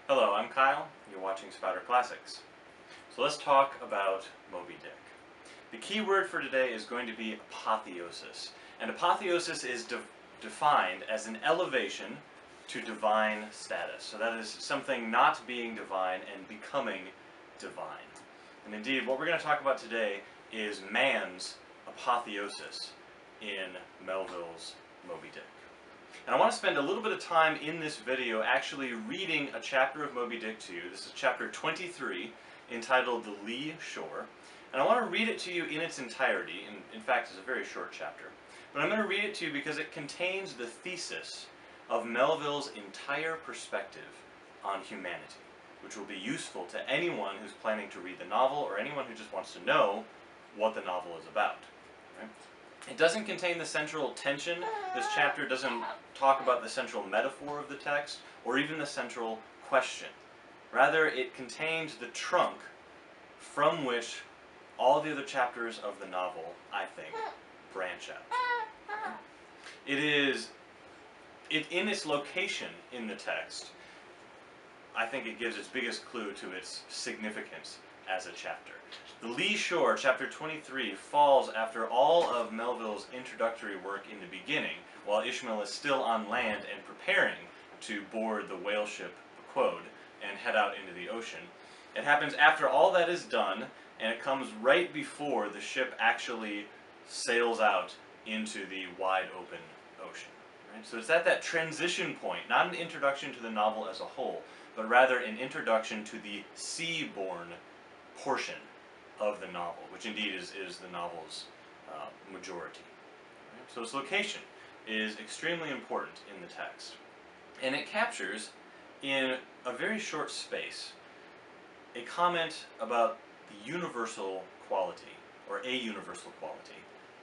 Hello, I'm Kyle. You're watching Spouter Classics. So let's talk about Moby-Dick. The key word for today is going to be apotheosis. And apotheosis is defined as an elevation to divine status. So that is something not being divine and becoming divine. And indeed, what we're going to talk about today is man's apotheosis in Melville's Moby-Dick. And I want to spend a little bit of time in this video actually reading a chapter of Moby-Dick to you. This is chapter 23, entitled The Lee Shore. And I want to read it to you in its entirety. In fact, it's a very short chapter. But I'm going to read it to you because it contains the thesis of Melville's entire perspective on humanity, which will be useful to anyone who's planning to read the novel or anyone who just wants to know what the novel is about. Right? It doesn't contain the central tension. This chapter doesn't talk about the central metaphor of the text or even the central question. Rather, it contains the trunk from which all the other chapters of the novel, I think, branch out. In its location in the text, I think it gives its biggest clue to its significance as a chapter. The Lee Shore, chapter 23, falls after all of Melville's introductory work in the beginning, while Ishmael is still on land and preparing to board the whale ship, the Quoad, and head out into the ocean. It happens after all that is done, and it comes right before the ship actually sails out into the wide open ocean. Right? So it's at that transition point, not an introduction to the novel as a whole, but rather an introduction to the sea-borne portion of the novel, which indeed is the novel's majority. Right? So its location is extremely important in the text. And it captures, in a very short space, a comment about the universal quality, or a universal quality,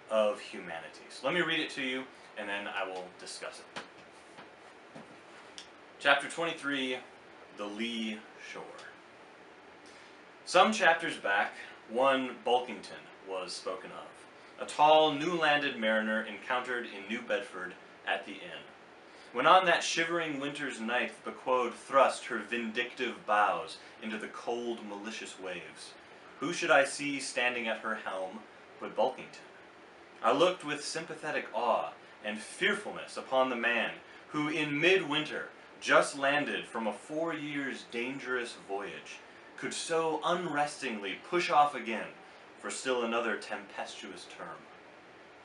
of humanity. So let me read it to you, and then I will discuss it. Chapter 23, The Lee Shore. Some chapters back, one Bulkington was spoken of, a tall, new-landed mariner encountered in New Bedford at the inn. When on that shivering winter's night the Quoad thrust her vindictive bows into the cold, malicious waves, who should I see standing at her helm but Bulkington? I looked with sympathetic awe and fearfulness upon the man who in midwinter, just landed from a 4 years' dangerous voyage, could so unrestingly push off again for still another tempestuous term.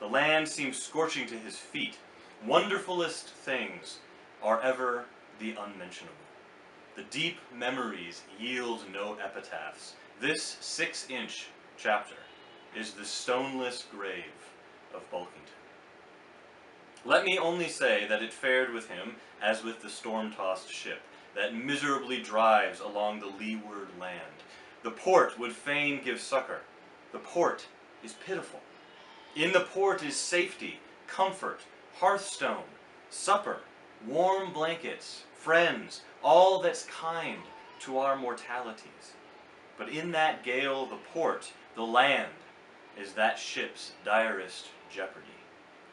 The land seemed scorching to his feet. Wonderfulest things are ever the unmentionable. The deep memories yield no epitaphs. This 6-inch chapter is the stoneless grave of Bulkington. Let me only say that it fared with him as with the storm-tossed ship that miserably drives along the leeward land. The port would fain give succor. The port is pitiful. In the port is safety, comfort, hearthstone, supper, warm blankets, friends, all that's kind to our mortalities. But in that gale, the port, the land, is that ship's direst jeopardy.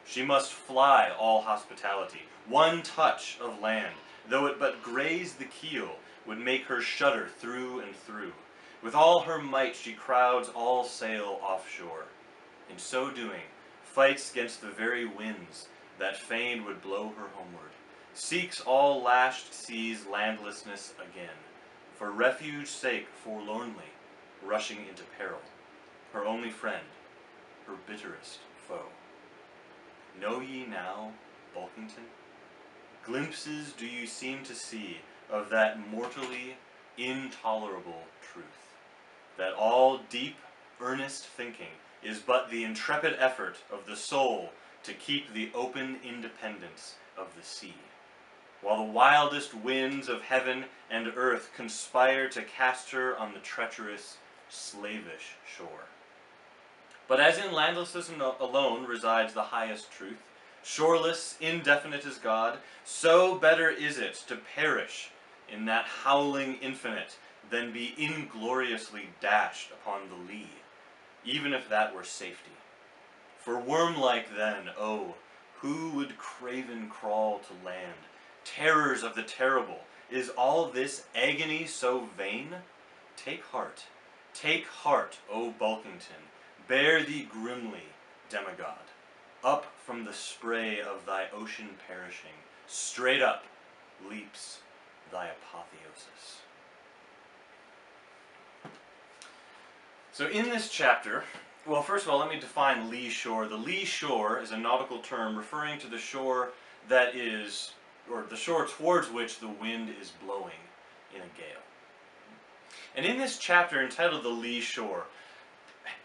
She must fly all hospitality. One touch of land, though it but graze the keel, would make her shudder through and through. With all her might she crowds all sail offshore. In so doing, fights gainst the very winds that fain would blow her homeward, seeks all lashed seas landlessness again, for refuge sake forlornly, rushing into peril, her only friend, her bitterest foe. Know ye now, Bulkington? Glimpses do you seem to see of that mortally intolerable truth, that all deep, earnest thinking is but the intrepid effort of the soul to keep the open independence of the sea, while the wildest winds of heaven and earth conspire to cast her on the treacherous, slavish shore. But as in landlessness alone resides the highest truth, shoreless, indefinite as God, so better is it to perish in that howling infinite than be ingloriously dashed upon the lee, even if that were safety. For worm-like then, oh, who would craven crawl to land, terrors of the terrible, Is all this agony so vain? Take heart, O Bulkington, bear thee grimly, demigod, up from the spray of thy ocean perishing, straight up leaps thy apotheosis. So in this chapter, well, first of all, let me define lee shore. The lee shore is a nautical term referring to the shore that is, or the shore towards which the wind is blowing in a gale. And in this chapter entitled The Lee Shore,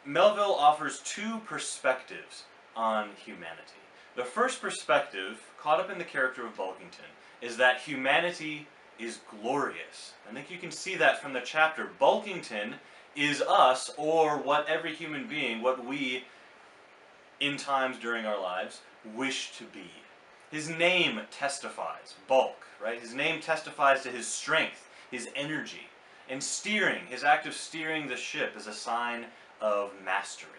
Melville offers two perspectives on humanity. The first perspective, caught up in the character of Bulkington, is that humanity is glorious. I think you can see that from the chapter. Bulkington is us, or what every human being, what we, in times during our lives, wish to be. His name testifies, bulk, right? His name testifies to his strength, his energy, and steering, his act of steering the ship is a sign of mastery.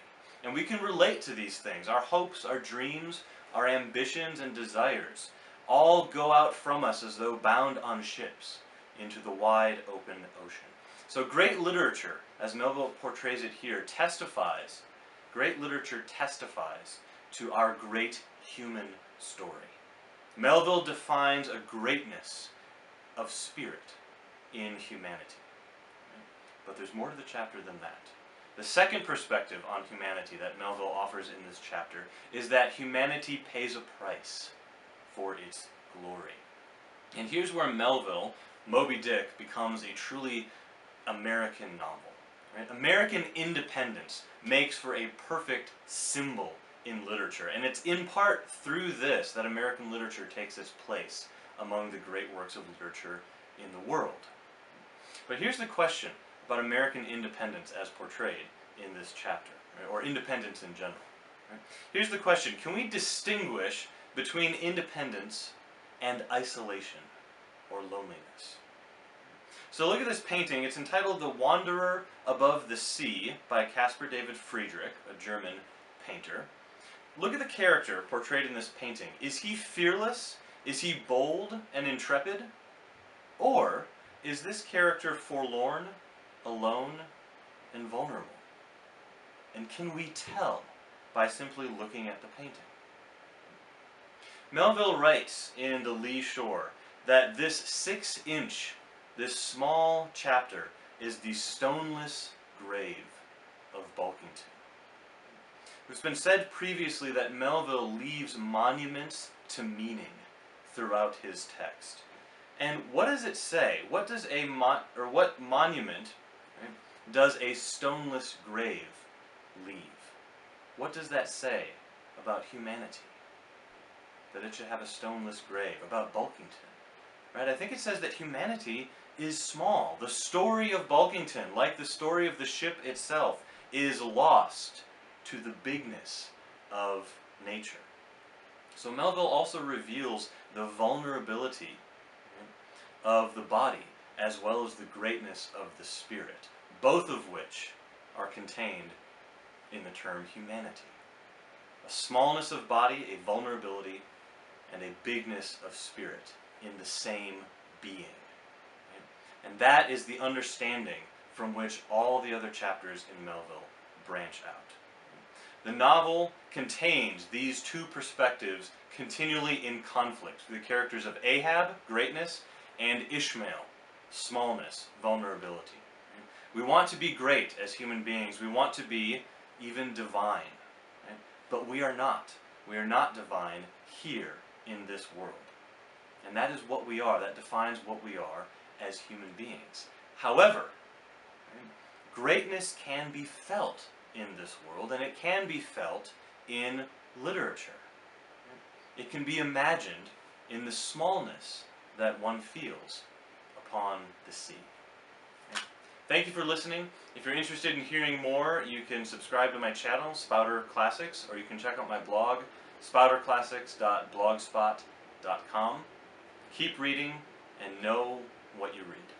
And we can relate to these things. Our hopes, our dreams, our ambitions and desires all go out from us as though bound on ships into the wide open ocean. So great literature, as Melville portrays it here, testifies, great literature testifies to our great human story. Melville defines a greatness of spirit in humanity. But there's more to the chapter than that. The second perspective on humanity that Melville offers in this chapter is that humanity pays a price for its glory. And here's where Melville, Moby-Dick, becomes a truly American novel. Right? American independence makes for a perfect symbol in literature. And it's in part through this that American literature takes its place among the great works of literature in the world. But here's the question about American independence as portrayed in this chapter, right? Or independence in general. Right? Here's the question: can we distinguish between independence and isolation or loneliness? So look at this painting. It's entitled The Wanderer Above the Sea by Caspar David Friedrich, a German painter. Look at the character portrayed in this painting. Is he fearless? Is he bold and intrepid? Or is this character forlorn, alone, and vulnerable? And can we tell by simply looking at the painting? Melville writes in The Lee Shore that this 6-inch, this small chapter, is the stoneless grave of Bulkington. It's been said previously that Melville leaves monuments to meaning throughout his text. And what does it say? What does what monument, right, does a stoneless grave leave? What does that say about humanity? That it should have a stoneless grave, about Bulkington. Right? I think it says that humanity is small. The story of Bulkington, like the story of the ship itself, is lost to the bigness of nature. So Melville also reveals the vulnerability of the body as well as the greatness of the spirit, both of which are contained in the term humanity. A smallness of body, a vulnerability, and a bigness of spirit in the same being. Right? And that is the understanding from which all the other chapters in Melville branch out. The novel contains these two perspectives continually in conflict. The characters of Ahab, greatness, and Ishmael, smallness, vulnerability. We want to be great as human beings. We want to be even divine. Right? But we are not. We are not divine here in this world. And that is what we are. That defines what we are as human beings. However, right, greatness can be felt in this world, and it can be felt in literature. It can be imagined in the smallness that one feels upon the sea. Thank you for listening. If you're interested in hearing more, you can subscribe to my channel, Spouter Classics, or you can check out my blog, spouterclassics.blogspot.com. Keep reading and know what you read.